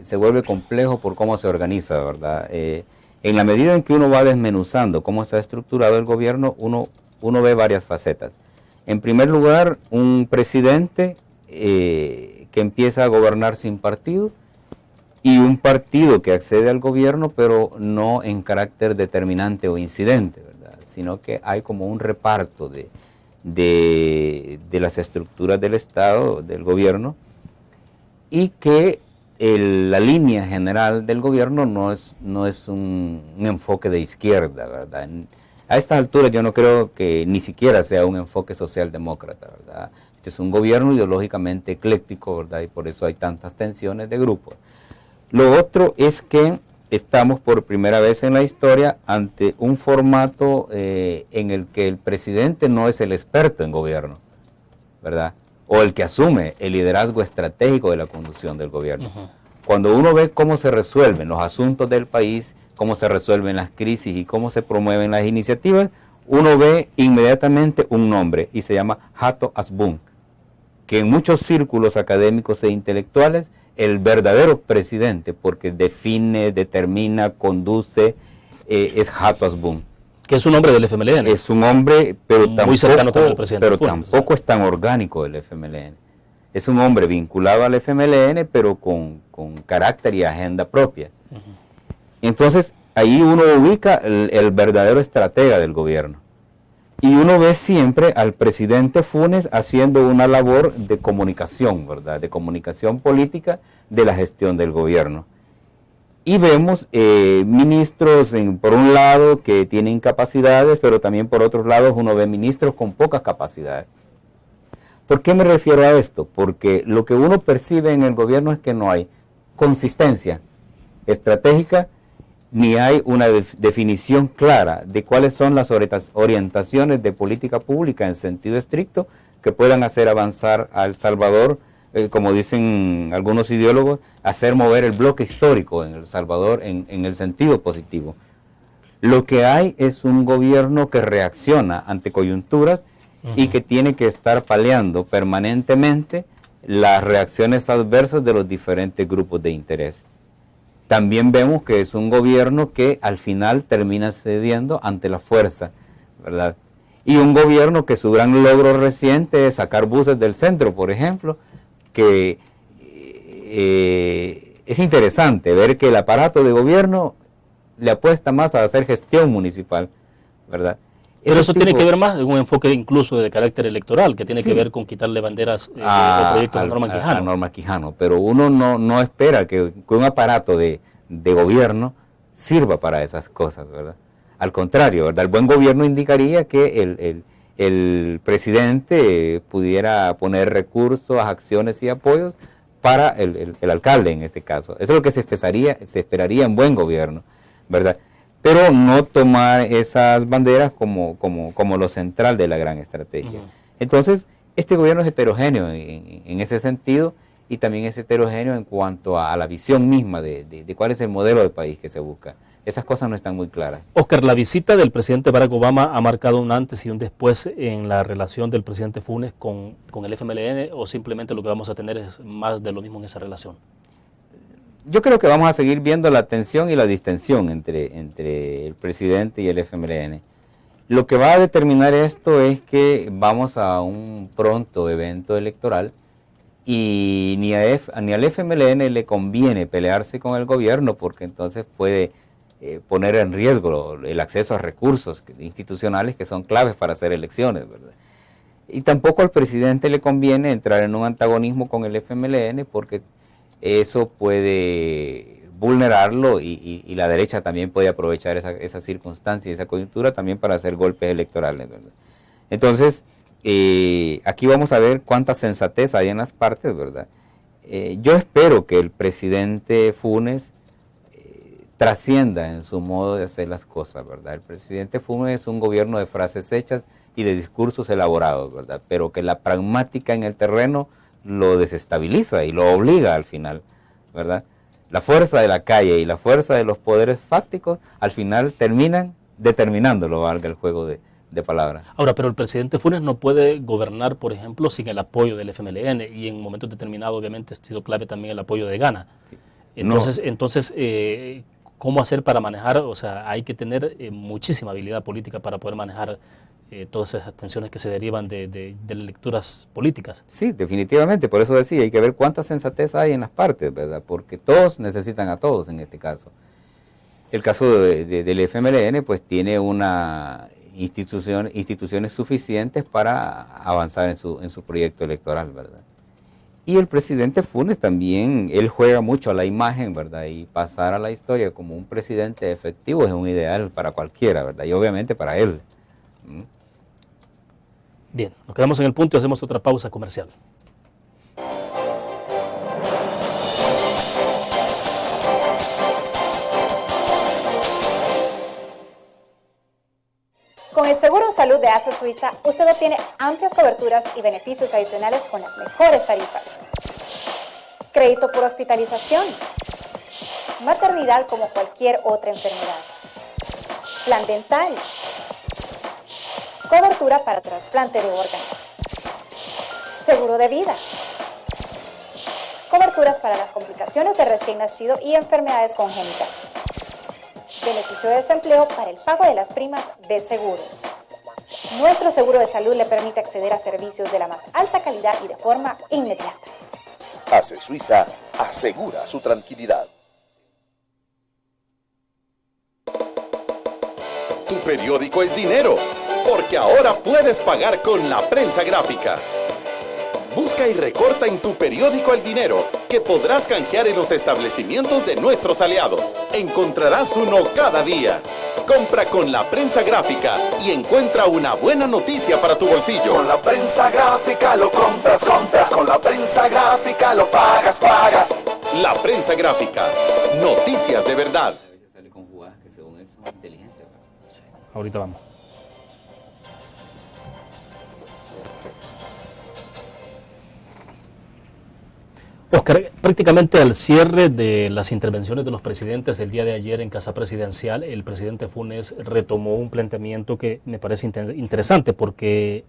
se vuelve complejo por cómo se organiza, ¿verdad? En la medida en que uno va desmenuzando cómo está estructurado el gobierno, uno ve varias facetas. En primer lugar, un presidente que empieza a gobernar sin partido y un partido que accede al gobierno, pero no en carácter determinante o incidente, ¿verdad? Sino que hay como un reparto de las estructuras del Estado, del gobierno, y que la línea general del gobierno no es un enfoque de izquierda, ¿verdad? A estas alturas yo no creo que ni siquiera sea un enfoque socialdemócrata, ¿verdad? Este es un gobierno ideológicamente ecléctico, ¿verdad? Y por eso hay tantas tensiones de grupos. Lo otro es que estamos por primera vez en la historia ante un formato en el que el presidente no es el experto en gobierno, ¿verdad? O el que asume el liderazgo estratégico de la conducción del gobierno. Cuando uno ve cómo se resuelven los asuntos del país, cómo se resuelven las crisis y cómo se promueven las iniciativas, uno ve inmediatamente un nombre y se llama Hato Asbun, que en muchos círculos académicos e intelectuales el verdadero presidente, porque define, determina, conduce, es Hato Asbun. Que es un hombre del FMLN. Es un hombre, pero muy cercano también al presidente pero Funes. Tampoco es tan orgánico del FMLN. Es un hombre vinculado al FMLN, pero con carácter y agenda propia. Entonces, ahí uno ubica el verdadero estratega del gobierno. Y uno ve siempre al presidente Funes haciendo una labor de comunicación, ¿verdad? De comunicación política de la gestión del gobierno. Y vemos ministros, por un lado, que tienen capacidades, pero también por otros lados uno ve ministros con pocas capacidades. ¿Por qué me refiero a esto? Porque lo que uno percibe en el gobierno es que no hay consistencia estratégica, ni hay una definición clara de cuáles son las orientaciones de política pública en sentido estricto que puedan hacer avanzar a El Salvador, como dicen algunos ideólogos, hacer mover el bloque histórico en El Salvador en el sentido positivo. Lo que hay es un gobierno que reacciona ante coyunturas y que tiene que estar paliando permanentemente las reacciones adversas de los diferentes grupos de interés. También vemos que es un gobierno que al final termina cediendo ante la fuerza, ¿verdad? Y un gobierno que su gran logro reciente es sacar buses del centro, por ejemplo, que es interesante ver que el aparato de gobierno le apuesta más a hacer gestión municipal, ¿verdad? Pero eso tiene que ver más en un enfoque incluso de carácter electoral, que tiene que ver con quitarle banderas al proyecto de Norma Quijano. A Norma Quijano, pero uno no espera que un aparato de gobierno sirva para esas cosas, ¿verdad? Al contrario, ¿verdad? El buen gobierno indicaría que el presidente pudiera poner recursos, acciones y apoyos para el alcalde en este caso. Eso es lo que se esperaría en buen gobierno, ¿verdad? Pero no tomar esas banderas como lo central de la gran estrategia. Entonces, este gobierno es heterogéneo en ese sentido, y también es heterogéneo en cuanto a la visión misma de cuál es el modelo de país que se busca. Esas cosas no están muy claras. Oscar, ¿la visita del presidente Barack Obama ha marcado un antes y un después en la relación del presidente Funes con el FMLN, o simplemente lo que vamos a tener es más de lo mismo en esa relación? Yo creo que vamos a seguir viendo la tensión y la distensión entre el presidente y el FMLN. Lo que va a determinar esto es que vamos a un pronto evento electoral y ni al FMLN le conviene pelearse con el gobierno, porque entonces puede poner en riesgo el acceso a recursos institucionales que son claves para hacer elecciones, ¿verdad? Y tampoco al presidente le conviene entrar en un antagonismo con el FMLN, porque eso puede vulnerarlo y la derecha también puede aprovechar esa circunstancia y esa coyuntura también para hacer golpes electorales, ¿verdad? Entonces, aquí vamos a ver cuánta sensatez hay en las partes, ¿verdad? Yo espero que el presidente Funes trascienda en su modo de hacer las cosas, ¿verdad? El presidente Funes es un gobierno de frases hechas y de discursos elaborados, ¿verdad? Pero que la pragmática en el terreno lo desestabiliza y lo obliga al final, ¿verdad? La fuerza de la calle y la fuerza de los poderes fácticos al final terminan determinándolo, valga el juego de palabras. Ahora, pero el presidente Funes no puede gobernar, por ejemplo, sin el apoyo del FMLN, y en momentos determinados obviamente ha sido clave también el apoyo de Ghana. Sí. Entonces, ¿cómo hacer para manejar? O sea, hay que tener muchísima habilidad política para poder manejar todas esas tensiones que se derivan de lecturas políticas. Sí, definitivamente, por eso decía, hay que ver cuánta sensatez hay en las partes, ¿verdad? Porque todos necesitan a todos en este caso. El caso del FMLN pues tiene una instituciones suficientes para avanzar en su proyecto electoral, ¿verdad? Y el presidente Funes también, él juega mucho a la imagen, ¿verdad? Y pasar a la historia como un presidente efectivo es un ideal para cualquiera, ¿verdad? Y obviamente para él. Bien, nos quedamos en el punto y hacemos otra pausa comercial. Con el Seguro Salud de AXA Suiza, usted obtiene amplias coberturas y beneficios adicionales con las mejores tarifas. Crédito por hospitalización. Maternidad como cualquier otra enfermedad. Plan dental. Cobertura para trasplante de órganos. Seguro de vida. Coberturas para las complicaciones de recién nacido y enfermedades congénitas. Beneficio de desempleo para el pago de las primas de seguros. Nuestro seguro de salud le permite acceder a servicios de la más alta calidad y de forma inmediata. ACE Suiza asegura su tranquilidad. Tu periódico es dinero, porque ahora puedes pagar con la prensa gráfica. Busca y recorta en tu periódico El Dinero, que podrás canjear en los establecimientos de nuestros aliados. Encontrarás uno cada día. Compra con la prensa gráfica y encuentra una buena noticia para tu bolsillo. Con la prensa gráfica lo compras. Con la prensa gráfica lo pagas. La prensa gráfica. Noticias de verdad. A veces sale con jugadas que según él son inteligentes, ¿verdad? Sí, ahorita vamos. Oscar, prácticamente al cierre de las intervenciones de los presidentes el día de ayer en Casa Presidencial, el presidente Funes retomó un planteamiento que me parece interesante porque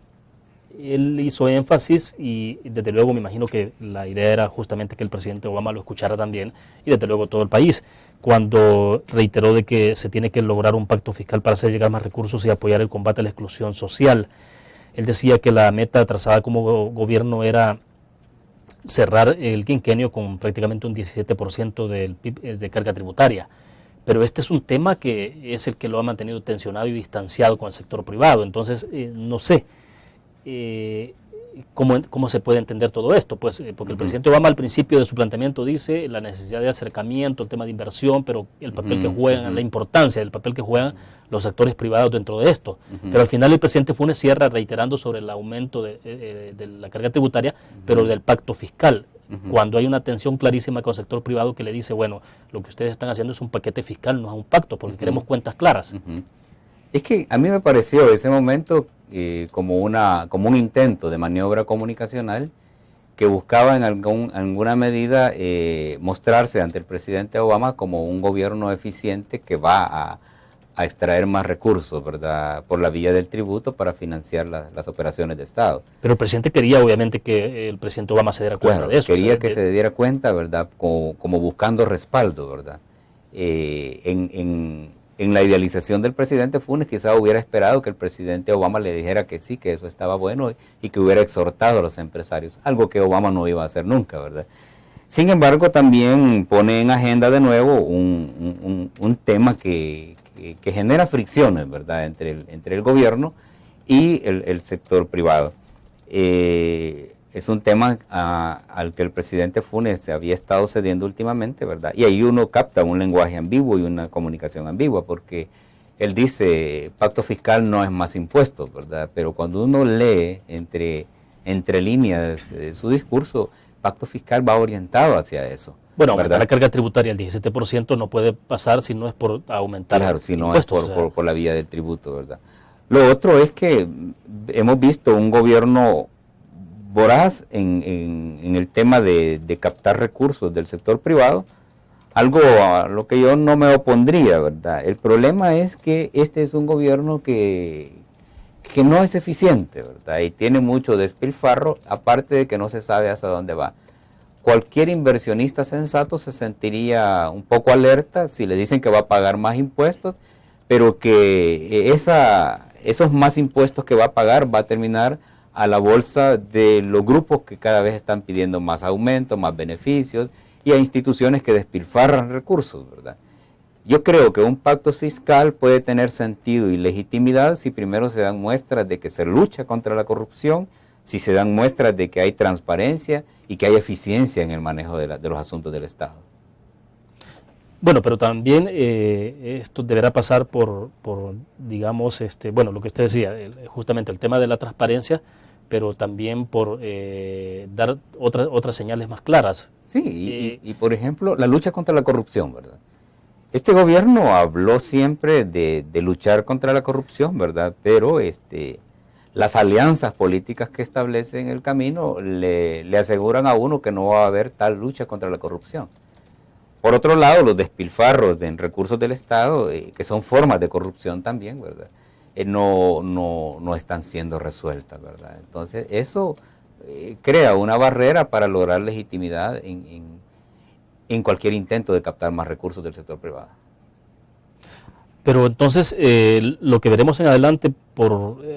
él hizo énfasis y desde luego me imagino que la idea era justamente que el presidente Obama lo escuchara también y desde luego todo el país, cuando reiteró de que se tiene que lograr un pacto fiscal para hacer llegar más recursos y apoyar el combate a la exclusión social. Él decía que la meta trazada como gobierno era cerrar el quinquenio con prácticamente un 17% del PIB de carga tributaria. Pero este es un tema que es el que lo ha mantenido tensionado y distanciado con el sector privado. Entonces, no sé cómo se puede entender todo esto. Pues porque el presidente Obama al principio de su planteamiento dice la necesidad de acercamiento, el tema de inversión, pero el papel que juegan, la importancia del papel que juegan los actores privados dentro de esto. Pero al final el presidente Funes cierra reiterando sobre el aumento de la carga tributaria, pero del pacto fiscal. Cuando hay una tensión clarísima con el sector privado que le dice, bueno, lo que ustedes están haciendo es un paquete fiscal, no es un pacto, porque queremos cuentas claras. Es que a mí me pareció ese momento como un intento de maniobra comunicacional que buscaba en alguna medida mostrarse ante el presidente Obama como un gobierno eficiente que va a extraer más recursos, ¿verdad?, por la vía del tributo para financiar las operaciones de Estado. Pero el presidente quería, obviamente, que el presidente Obama se diera cuenta de eso. Quería que se diera cuenta, ¿verdad?, como buscando respaldo, ¿verdad? En la idealización del presidente Funes quizá hubiera esperado que el presidente Obama le dijera que sí, que eso estaba bueno y que hubiera exhortado a los empresarios, algo que Obama no iba a hacer nunca, ¿verdad? Sin embargo, también pone en agenda de nuevo un tema que genera fricciones, ¿verdad?, entre el gobierno y el sector privado. Es un tema al que el presidente Funes se había estado cediendo últimamente, ¿verdad? Y ahí uno capta un lenguaje ambiguo y una comunicación ambigua, porque él dice, pacto fiscal no es más impuestos, ¿verdad? Pero cuando uno lee entre líneas su discurso, pacto fiscal va orientado hacia eso. Bueno, aumentar la carga tributaria al 17% no puede pasar si no es por aumentar claro, si no impuestos, es por la vía del tributo, ¿verdad? Lo otro es que hemos visto un gobierno voraz en el tema de captar recursos del sector privado, algo a lo que yo no me opondría, ¿verdad? El problema es que este es un gobierno que no es eficiente, ¿verdad? Y tiene mucho despilfarro, aparte de que no se sabe hacia dónde va. Cualquier inversionista sensato se sentiría un poco alerta si le dicen que va a pagar más impuestos, pero que esos más impuestos que va a pagar va a terminar a la bolsa de los grupos que cada vez están pidiendo más aumentos, más beneficios, y a instituciones que despilfarran recursos, ¿verdad? Yo creo que un pacto fiscal puede tener sentido y legitimidad si primero se dan muestras de que se lucha contra la corrupción, si se dan muestras de que hay transparencia y que hay eficiencia en el manejo de los asuntos del Estado. Bueno, pero también esto deberá pasar por digamos, bueno, lo que usted decía, justamente el tema de la transparencia, pero también por dar otras señales más claras. Sí, y por ejemplo, la lucha contra la corrupción, ¿verdad? Este gobierno habló siempre de luchar contra la corrupción, ¿verdad? Pero las alianzas políticas que establece en el camino le aseguran a uno que no va a haber tal lucha contra la corrupción. Por otro lado, los despilfarros en recursos del Estado, que son formas de corrupción también, ¿verdad? no están siendo resueltas, ¿verdad? Entonces, eso crea una barrera para lograr legitimidad en cualquier intento de captar más recursos del sector privado. Pero entonces, lo que veremos en adelante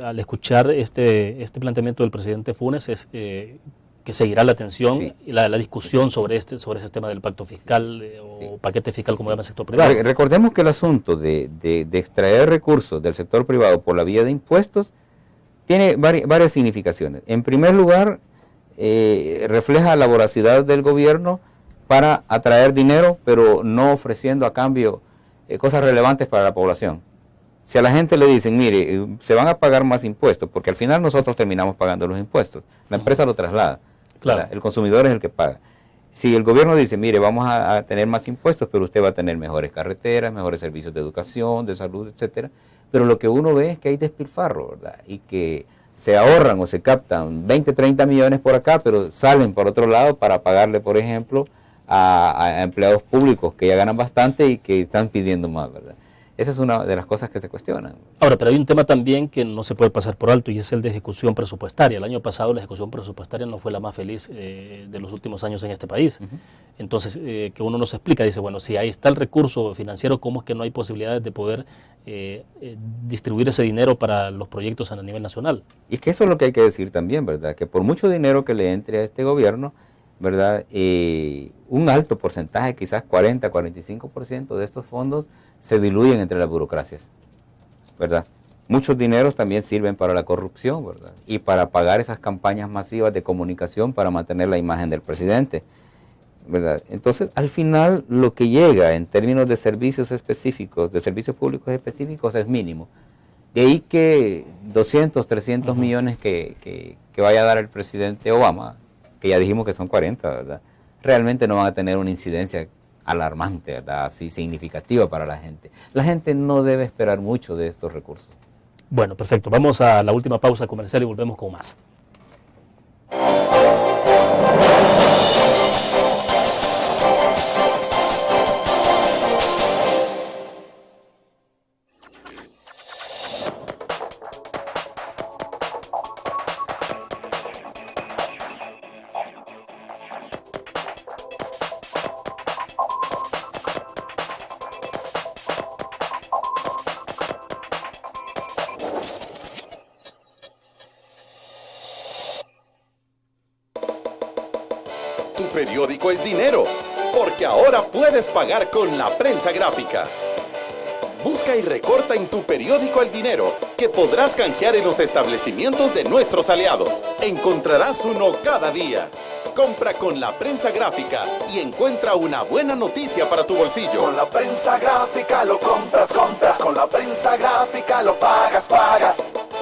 al escuchar este planteamiento del presidente Funes es que seguirá la atención y la discusión sobre ese tema del pacto fiscal o paquete fiscal, como llama el sector privado. Recordemos que el asunto de extraer recursos del sector privado por la vía de impuestos tiene varias significaciones. En primer lugar, refleja la voracidad del gobierno para atraer dinero, pero no ofreciendo a cambio cosas relevantes para la población. Si a la gente le dicen, mire, se van a pagar más impuestos, porque al final nosotros terminamos pagando los impuestos, la empresa lo traslada, claro. El consumidor es el que paga. Si el gobierno dice, mire, vamos a tener más impuestos, pero usted va a tener mejores carreteras, mejores servicios de educación, de salud, etcétera, pero lo que uno ve es que hay despilfarro, ¿verdad? Y que se ahorran o se captan 20, 30 millones por acá, pero salen por otro lado para pagarle, por ejemplo, a empleados públicos que ya ganan bastante y que están pidiendo más, ¿verdad? Esa es una de las cosas que se cuestionan. Ahora, pero hay un tema también que no se puede pasar por alto y es el de ejecución presupuestaria. El año pasado la ejecución presupuestaria no fue la más feliz de los últimos años en este país. Entonces, que uno nos explica, dice, bueno, si ahí está el recurso financiero, ¿cómo es que no hay posibilidades de poder distribuir ese dinero para los proyectos a nivel nacional? Y es que eso es lo que hay que decir también, ¿verdad? Que por mucho dinero que le entre a este gobierno, ¿verdad? Un alto porcentaje, quizás 40, 45% de estos fondos se diluyen entre las burocracias, ¿verdad? Muchos dineros también sirven para la corrupción, ¿verdad? Y para pagar esas campañas masivas de comunicación para mantener la imagen del presidente, ¿verdad? Entonces, al final, lo que llega en términos de servicios específicos, de servicios públicos específicos, es mínimo. De ahí que 200, 300 millones que vaya a dar el presidente Obama, que ya dijimos que son 40, ¿verdad? Realmente no van a tener una incidencia alarmante, ¿verdad? Así significativa para la gente. La gente no debe esperar mucho de estos recursos. Bueno, perfecto. Vamos a la última pausa comercial y volvemos con más. Tu periódico es dinero, porque ahora puedes pagar con la prensa gráfica. Busca y recorta en tu periódico El Dinero, que podrás canjear en los establecimientos de nuestros aliados. Encontrarás uno cada día. Compra con la prensa gráfica y encuentra una buena noticia para tu bolsillo. Con la prensa gráfica lo compras. Con la prensa gráfica lo pagas.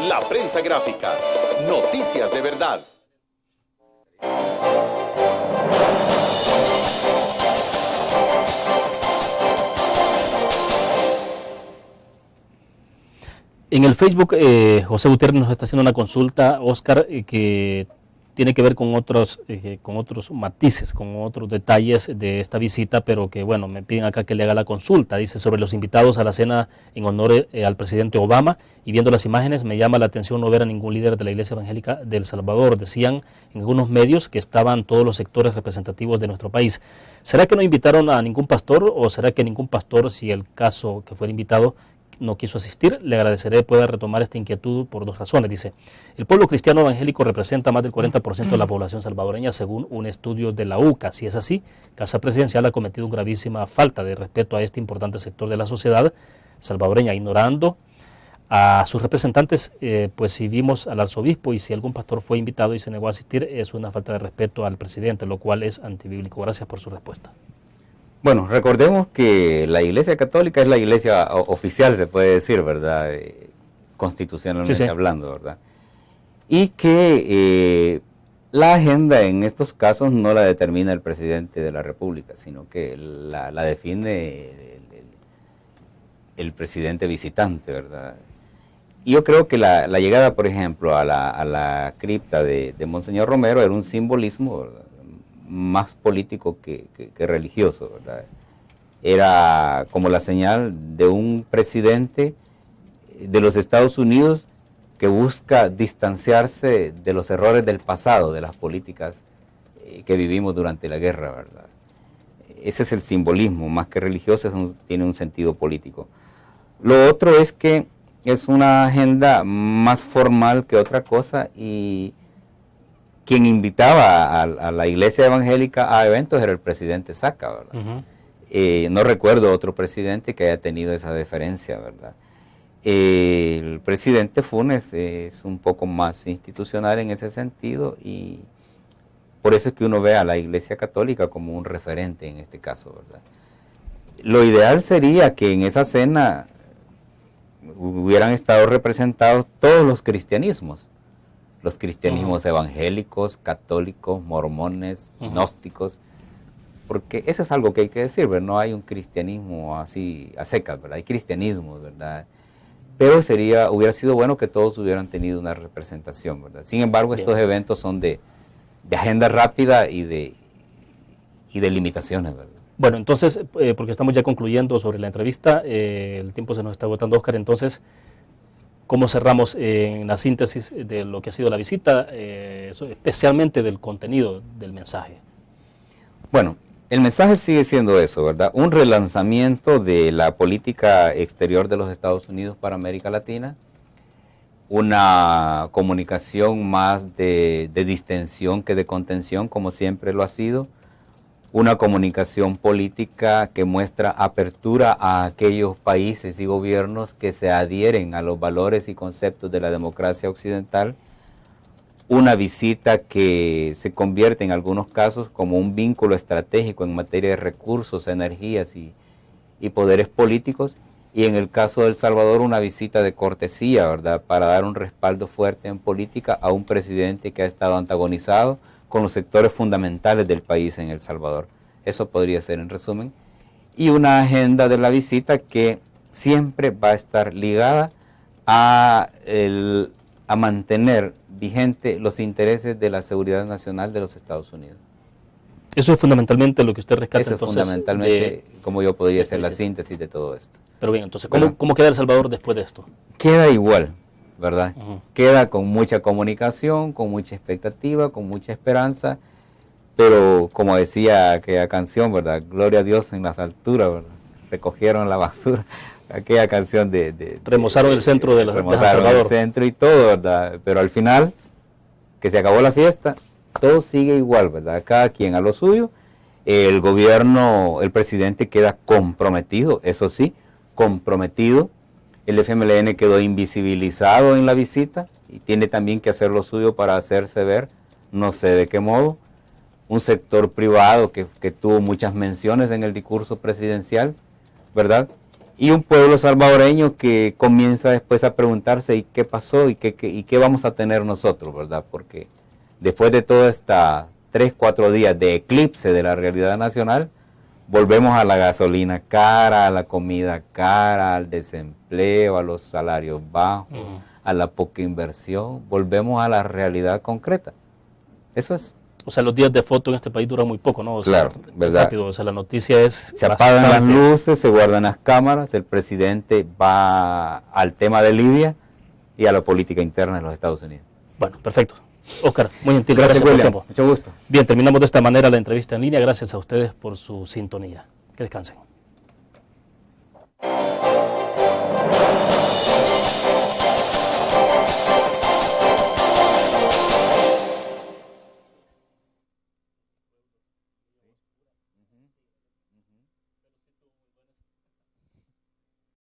La prensa gráfica. Noticias de verdad. En el Facebook, José Gutiérrez nos está haciendo una consulta, Oscar, que tiene que ver con otros matices, con otros detalles de esta visita, pero que, bueno, me piden acá que le haga la consulta. Dice sobre los invitados a la cena en honor al presidente Obama, y viendo las imágenes me llama la atención no ver a ningún líder de la Iglesia Evangélica de El Salvador. Decían en algunos medios que estaban todos los sectores representativos de nuestro país. ¿Será que no invitaron a ningún pastor o será que ningún pastor, si el caso que fuera invitado, no quiso asistir? Le agradeceré pueda retomar esta inquietud por dos razones. Dice, el pueblo cristiano evangélico representa más del 40% de la población salvadoreña según un estudio de la UCA. Si es así, Casa Presidencial ha cometido una gravísima falta de respeto a este importante sector de la sociedad salvadoreña, ignorando a sus representantes. Pues si vimos al arzobispo y si algún pastor fue invitado y se negó a asistir, es una falta de respeto al presidente, lo cual es antibíblico. Gracias por su respuesta. Bueno, recordemos que la Iglesia Católica es la iglesia oficial, se puede decir, ¿verdad? Constitucionalmente hablando, ¿verdad? Y que la agenda en estos casos no la determina el presidente de la República, sino que la define el presidente visitante, ¿verdad? Y yo creo que la llegada, por ejemplo, a la cripta de Monseñor Romero era un simbolismo, ¿verdad?, más político que religioso, ¿verdad? Era como la señal de un presidente de los Estados Unidos que busca distanciarse de los errores del pasado, de las políticas que vivimos durante la guerra, ¿verdad? Ese es el simbolismo, más que religioso, tiene un sentido político. Lo otro es que es una agenda más formal que otra cosa, y quien invitaba a la iglesia evangélica a eventos era el presidente Saca, ¿verdad? No recuerdo otro presidente que haya tenido esa deferencia, ¿verdad? El presidente Funes es un poco más institucional en ese sentido, y por eso es que uno ve a la Iglesia Católica como un referente en este caso, ¿verdad? Lo ideal sería que en esa cena hubieran estado representados todos los cristianismos evangélicos, católicos, mormones, gnósticos, porque eso es algo que hay que decir, ¿verdad? No hay un cristianismo así a secas, ¿verdad? Hay cristianismo, ¿verdad? Pero hubiera sido bueno que todos hubieran tenido una representación, ¿verdad? Sin embargo, estos eventos son de agenda rápida y de limitaciones, ¿verdad? Bueno, entonces, porque estamos ya concluyendo sobre la entrevista, el tiempo se nos está agotando, Oscar, entonces, ¿cómo cerramos en la síntesis de lo que ha sido la visita, especialmente del contenido del mensaje? Bueno, el mensaje sigue siendo eso, ¿verdad? Un relanzamiento de la política exterior de los Estados Unidos para América Latina, una comunicación más de distensión que de contención, como siempre lo ha sido, una comunicación política que muestra apertura a aquellos países y gobiernos que se adhieren a los valores y conceptos de la democracia occidental, una visita que se convierte en algunos casos como un vínculo estratégico en materia de recursos, energías y poderes políticos, y en el caso de El Salvador una visita de cortesía, ¿verdad?, para dar un respaldo fuerte en política a un presidente que ha estado antagonizado con los sectores fundamentales del país en El Salvador. Eso podría ser en resumen. Y una agenda de la visita que siempre va a estar ligada a mantener vigente los intereses de la seguridad nacional de los Estados Unidos. Eso es fundamentalmente lo que usted rescata. Eso entonces, es fundamentalmente como yo podría hacer la síntesis de todo esto. Pero bien, entonces, ¿cómo queda El Salvador después de esto? Queda igual, ¿verdad? Queda con mucha comunicación, con mucha expectativa, con mucha esperanza, pero como decía aquella canción, ¿verdad? Gloria a Dios en las alturas, ¿verdad? Recogieron la basura, aquella canción remozaron el centro de El Salvador. El centro y todo, ¿verdad? Pero al final, que se acabó la fiesta, todo sigue igual, ¿verdad? Cada quien a lo suyo. El gobierno, el presidente queda comprometido, eso sí, comprometido. El FMLN quedó invisibilizado en la visita y tiene también que hacer lo suyo para hacerse ver, no sé de qué modo. Un sector privado que tuvo muchas menciones en el discurso presidencial, ¿verdad? Y un pueblo salvadoreño que comienza después a preguntarse ¿y qué pasó? ¿Y qué vamos a tener nosotros? ¿Verdad? Porque después de toda esta 3-4 días de eclipse de la realidad nacional, volvemos a la gasolina cara, a la comida cara, al desempleo, a los salarios bajos, a la poca inversión, volvemos a la realidad concreta. Eso es. O sea, los días de foto en este país duran muy poco, ¿no? O sea, claro, ¿verdad? Rápido, o sea, la noticia es se apagan las luces, se guardan las cámaras, el presidente va al tema de Libia y a la política interna de los Estados Unidos. Bueno, perfecto. Oscar, muy gentil. Gracias por el tiempo. Mucho gusto. Bien, terminamos de esta manera la entrevista en línea. Gracias a ustedes por su sintonía. Que descansen.